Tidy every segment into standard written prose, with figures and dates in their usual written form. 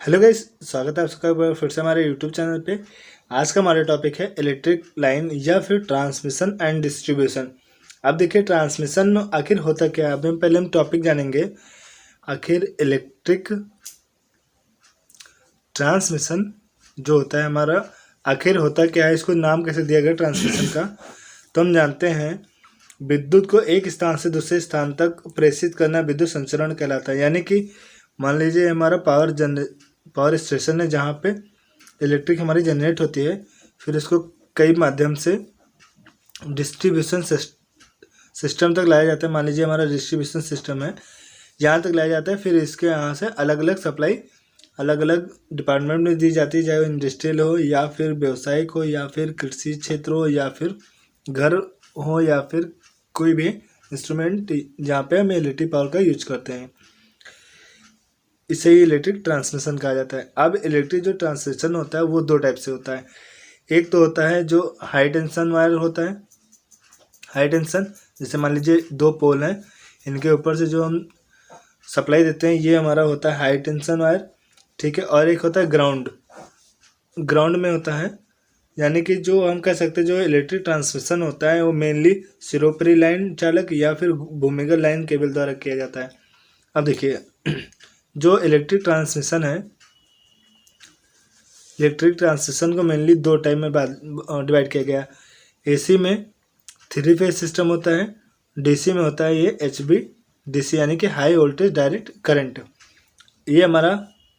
Hello guys, स्वागत है आप सबका एक बार फिर से हमारे यूट्यूब चैनल पे। आज का हमारा टॉपिक है इलेक्ट्रिक लाइन या फिर ट्रांसमिशन एंड डिस्ट्रीब्यूशन। अब देखिए ट्रांसमिशन में आखिर होता क्या है। अब पहले हम टॉपिक जानेंगे आखिर इलेक्ट्रिक ट्रांसमिशन जो होता है हमारा आखिर होता क्या है, इसको नाम कैसे दिया गया ट्रांसमिशन का। तो हम जानते हैं विद्युत को एक स्थान से दूसरे स्थान तक प्रेषित करना विद्युत संचरण कहलाता है। यानी कि मान लीजिए हमारा पावर स्टेशन है जहाँ पे इलेक्ट्रिक हमारी जनरेट होती है, फिर इसको कई माध्यम से डिस्ट्रीब्यूशन सिस्टम तक लाया जाता है। मान लीजिए हमारा डिस्ट्रीब्यूशन सिस्टम है, यहाँ तक लाया जाता है, फिर इसके यहाँ से अलग अलग सप्लाई अलग अलग डिपार्टमेंट में दी जाती है, चाहे वो इंडस्ट्रियल हो या फिर व्यावसायिक हो या फिर कृषि क्षेत्र हो या फिर घर हो या फिर कोई भी इंस्ट्रूमेंट जहाँ पे हम इलेक्ट्रिक पावर का यूज करते हैं, इसे ही इलेक्ट्रिक ट्रांसमिशन कहा जाता है। अब इलेक्ट्रिक जो ट्रांसमिशन होता है वो दो टाइप से होता है। एक तो होता है जो हाई टेंशन वायर होता है। हाई टेंशन जैसे मान लीजिए दो पोल हैं, इनके ऊपर से जो हम सप्लाई देते हैं ये हमारा होता है हाई टेंशन वायर, ठीक है। और एक होता है ग्राउंड में होता है, यानी कि जो हम कह सकते हैं जो इलेक्ट्रिक ट्रांसमिशन होता है वो मेनली सिरोपरी लाइन चालक या फिर भूमिगत लाइन केबल द्वारा किया जाता है। अब देखिए जो इलेक्ट्रिक ट्रांसमिशन है, इलेक्ट्रिक ट्रांसमिशन को मेनली दो टाइप में डिवाइड किया गया है। एसी में 3 फेज सिस्टम होता है, डीसी में होता है ये HVDC यानी कि हाई वोल्टेज डायरेक्ट करंट। ये हमारा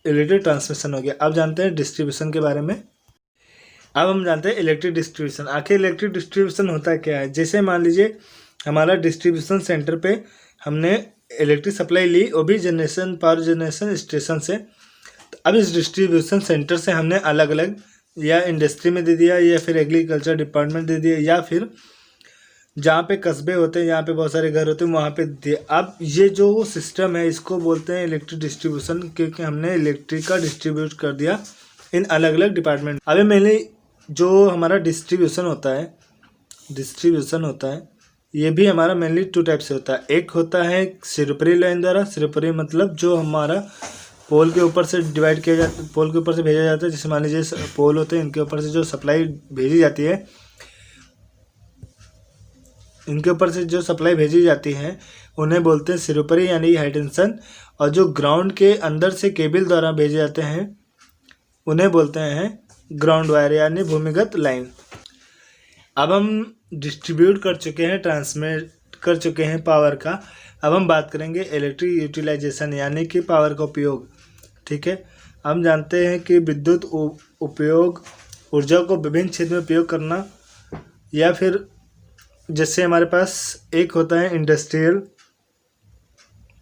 इलेक्ट्रिक ट्रांसमिशन हो गया। अब जानते हैं डिस्ट्रीब्यूशन के बारे में। अब हम जानते हैं इलेक्ट्रिक डिस्ट्रीब्यूशन। आखिर इलेक्ट्रिक डिस्ट्रीब्यूशन होता क्या है। जैसे मान लीजिए हमारा डिस्ट्रीब्यूशन सेंटर पे हमने इलेक्ट्रिक सप्लाई ली, वो भी पावर जनरेशन स्टेशन से। तो अब इस डिस्ट्रीब्यूशन सेंटर से हमने अलग अलग या इंडस्ट्री में दे दिया या फिर एग्रीकल्चर डिपार्टमेंट दे दिया या फिर जहाँ पे कस्बे होते हैं, जहाँ पे बहुत सारे घर होते हैं, वहाँ पे दिए। अब ये जो सिस्टम है इसको बोलते हैं इलेक्ट्रिक डिस्ट्रीब्यूशन, क्योंकि हमने इलेक्ट्रिक का डिस्ट्रीब्यूट कर दिया इन अलग अलग डिपार्टमेंट। अभी मेनली जो हमारा डिस्ट्रीब्यूशन होता है ये भी हमारा मेनली 2 टाइप से होता है। एक होता है सिरोपरी लाइन द्वारा। सिरोपरी मतलब जो हमारा पोल के ऊपर से डिवाइड किया जाता है, पोल के ऊपर से भेजा जाता है। जैसे मान लीजिए पोल होते हैं, इनके ऊपर से जो सप्लाई भेजी जाती है उन्हें बोलते हैं सिरोपरी यानी हाई टेंशन। और जो ग्राउंड के अंदर से केबल द्वारा भेजे जाते हैं उन्हें बोलते हैं ग्राउंड वायर यानी भूमिगत लाइन। अब हम डिस्ट्रीब्यूट कर चुके हैं, ट्रांसमिट कर चुके हैं पावर का। अब हम बात करेंगे इलेक्ट्रिक यूटिलाइजेशन यानी कि पावर का उपयोग, ठीक है। हम जानते हैं कि विद्युत उपयोग ऊर्जा को विभिन्न क्षेत्र में उपयोग करना, या फिर जैसे हमारे पास एक होता है इंडस्ट्रियल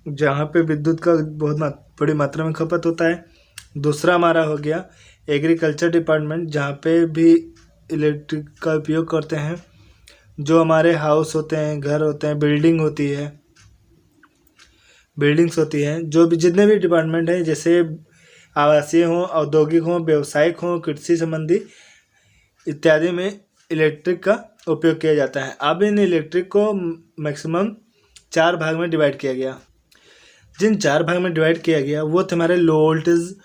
जहाँ पे विद्युत का बहुत बड़ी मात्रा में खपत होता है। दूसरा हमारा हो गया एग्रीकल्चर डिपार्टमेंट, जहाँ पे भी इलेक्ट्रिक का उपयोग करते हैं। जो हमारे हाउस होते हैं, घर होते हैं, बिल्डिंग्स होती हैं, जो भी जितने भी डिपार्टमेंट हैं, जैसे आवासीय हों, औद्योगिक हों, व्यावसायिक हों, कृषि संबंधी इत्यादि में इलेक्ट्रिक का उपयोग किया जाता है। अब इन इलेक्ट्रिक को मैक्सिमम 4 भाग में डिवाइड किया गया। जिन 4 भाग में डिवाइड किया गया वो थे हमारे low voltage,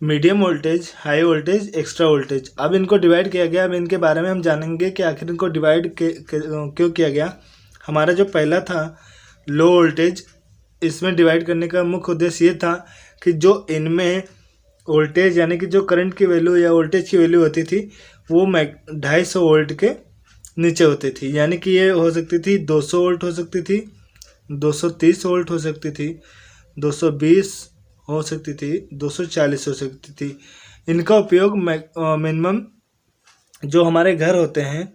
medium voltage, high voltage, extra voltage. अब इनको डिवाइड किया गया। अब इनके बारे में हम जानेंगे कि आखिर इनको डिवाइड क्यों किया गया। हमारा जो पहला था लो वोल्टेज, इसमें डिवाइड करने का मुख्य उद्देश्य ये था कि जो इनमें वोल्टेज यानी कि जो करंट की वैल्यू या वोल्टेज की वैल्यू होती थी वो 250 वोल्ट के नीचे होती थी। यानी कि ये हो सकती थी 200 वोल्ट हो सकती थी, 230 वोल्ट हो सकती थी, 220 हो सकती थी, 240 हो सकती थी। इनका उपयोग मिनिमम जो हमारे घर होते हैं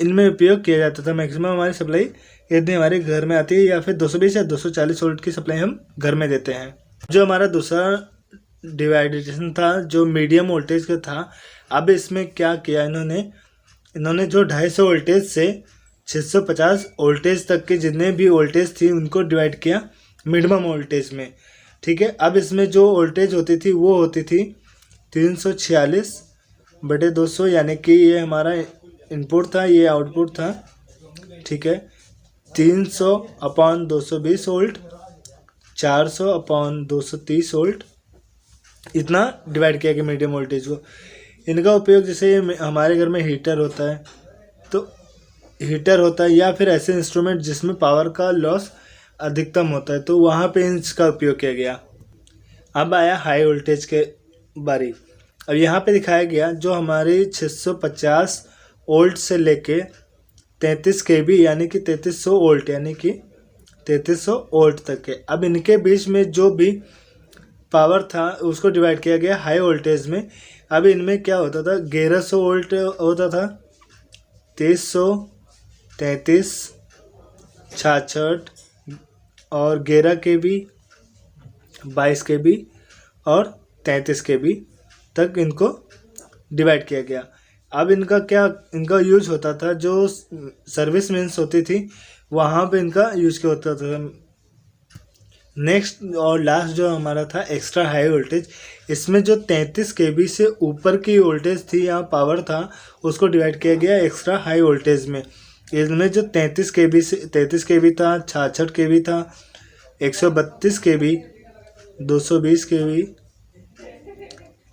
इनमें उपयोग किया जाता था। मैक्सिमम हमारी सप्लाई इतनी हमारे घर में आती है, या फिर 220 या 240 वोल्ट की सप्लाई हम घर में देते हैं। जो हमारा दूसरा डिवाइडेशन था जो मीडियम वोल्टेज का था। अब इसमें क्या किया इन्होंने जो 250 वोल्टेज से 650 वोल्टेज तक के जितने भी वोल्टेज थी उनको डिवाइड किया मिनिमम वोल्टेज में, ठीक है। अब इसमें जो वोल्टेज होती थी वो होती थी 346/200, यानी कि ये हमारा इनपुट था, ये आउटपुट था, ठीक है। 300/220 वोल्ट, 400/230 वोल्ट, इतना डिवाइड किया गया मीडियम वोल्टेज को। इनका उपयोग जैसे हमारे घर में हीटर होता है, तो हीटर होता है या फिर ऐसे इंस्ट्रूमेंट जिसमें पावर का लॉस अधिकतम होता है, तो वहाँ पे इसका उपयोग किया गया। अब आया हाई वोल्टेज के बारी। अब यहाँ पे दिखाया गया जो हमारी 650 वोल्ट से लेके 33 kV यानी कि 3300 वोल्ट यानी कि 3300 वोल्ट तक के। अब इनके बीच में जो भी पावर था उसको डिवाइड किया गया हाई वोल्टेज में। अब इनमें क्या होता था, 1100 वोल्ट होता था, 2300, 33, 66 और 11 kV, 22 kV और 33 kV तक इनको डिवाइड किया गया। अब इनका यूज होता था, जो सर्विस मेंस होती थी वहाँ पे इनका यूज किया होता था। नेक्स्ट और लास्ट जो हमारा था एक्स्ट्रा हाई वोल्टेज, इसमें जो 33 kV से ऊपर की वोल्टेज थी या पावर था उसको डिवाइड किया गया एक्स्ट्रा हाई वोल्टेज में। इसमें जो 33 kV था, 66 kV था, 132 kV, 220 kV,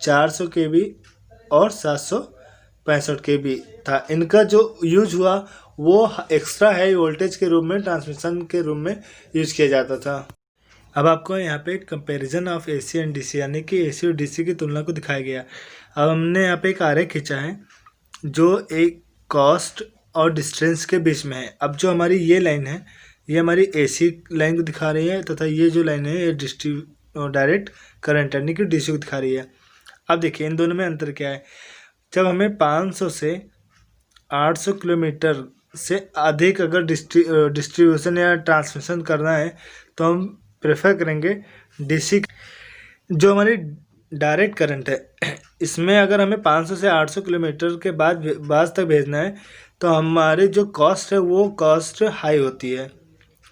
400 kV और 765 kV था। इनका जो यूज हुआ वो एक्स्ट्रा हाई वोल्टेज के रूप में, ट्रांसमिशन के रूप में यूज किया जाता था। अब आपको यहाँ पे comparison of AC and DC यानी कि AC और DC की तुलना को दिखाया गया। अब हमने यहाँ पे एक आरेख खींचा है जो एक कॉस्ट और डिस्टेंस के बीच में है। अब जो हमारी ये लाइन है ये हमारी AC लाइन को दिखा रही है, तथा ये जो लाइन है ये डायरेक्ट करंट यानी कि DC को दिखा रही है। अब देखिए इन दोनों में अंतर क्या है। जब हमें 500 से 800 किलोमीटर से अधिक अगर डिस्ट्रीब्यूशन या ट्रांसमिशन करना है तो हम प्रेफर करेंगे DC। जो हमारी डायरेक्ट करंट है इसमें अगर हमें 500 से 800 किलोमीटर के बाद तक भेजना है तो हमारी जो कॉस्ट है वो कॉस्ट हाई होती है।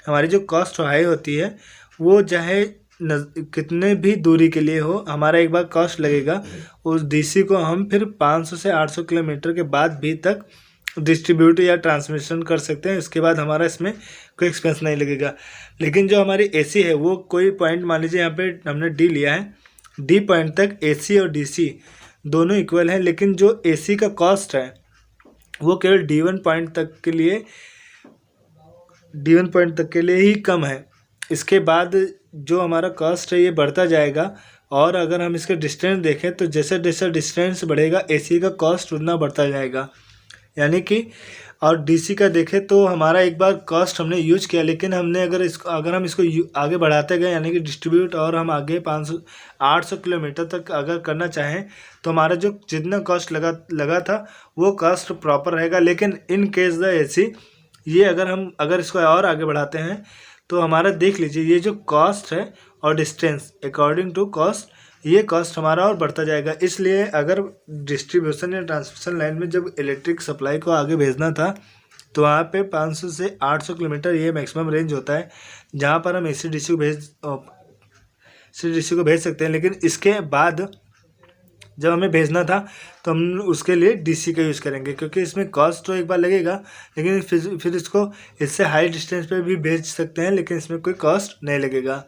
हमारी जो कॉस्ट हाई होती है वो चाहे कितने भी दूरी के लिए हो, हमारा एक बार कॉस्ट लगेगा। उस DC को हम फिर 500 से 800 किलोमीटर के बाद भी तक डिस्ट्रीब्यूट या ट्रांसमिशन कर सकते हैं। इसके बाद हमारा इसमें कोई एक्सपेंस नहीं लगेगा। लेकिन जो हमारी AC है वो कोई पॉइंट, मान लीजिए यहाँ पे हमने D लिया है, D पॉइंट तक AC और DC दोनों इक्वल हैं, लेकिन जो AC का कॉस्ट है वो केवल D1 पॉइंट तक के लिए ही कम है। इसके बाद जो हमारा कॉस्ट है ये बढ़ता जाएगा। और अगर हम इसके डिस्टेंस देखें तो जैसे जैसे डिस्टेंस बढ़ेगा AC का कॉस्ट उतना बढ़ता जाएगा। यानी कि और DC का देखें तो हमारा एक बार कॉस्ट हमने यूज किया, लेकिन हमने अगर हम इसको आगे बढ़ाते गए यानी कि डिस्ट्रीब्यूट और हम आगे 800 किलोमीटर तक अगर करना चाहें तो हमारा जो जितना कॉस्ट लगा था वो कॉस्ट प्रॉपर रहेगा। लेकिन इन केस द AC ये अगर इसको और आगे बढ़ाते हैं तो हमारा देख लीजिए ये जो कॉस्ट है और डिस्टेंस अकॉर्डिंग टू कॉस्ट, ये कॉस्ट हमारा और बढ़ता जाएगा। इसलिए अगर डिस्ट्रीब्यूशन या ट्रांसमिशन लाइन में जब इलेक्ट्रिक सप्लाई को आगे भेजना था तो वहाँ पे 500 से 800 किलोमीटर ये मैक्सिमम रेंज होता है जहाँ पर हम AC DC को भेज सकते हैं। लेकिन इसके बाद जब हमें भेजना था तो हम उसके लिए DC का यूज़ करेंगे, क्योंकि इसमें कॉस्ट तो एक बार लगेगा, लेकिन फिर इसको इससे हाई डिस्टेंस पे भी भेज सकते हैं, लेकिन इसमें कोई कॉस्ट नहीं लगेगा।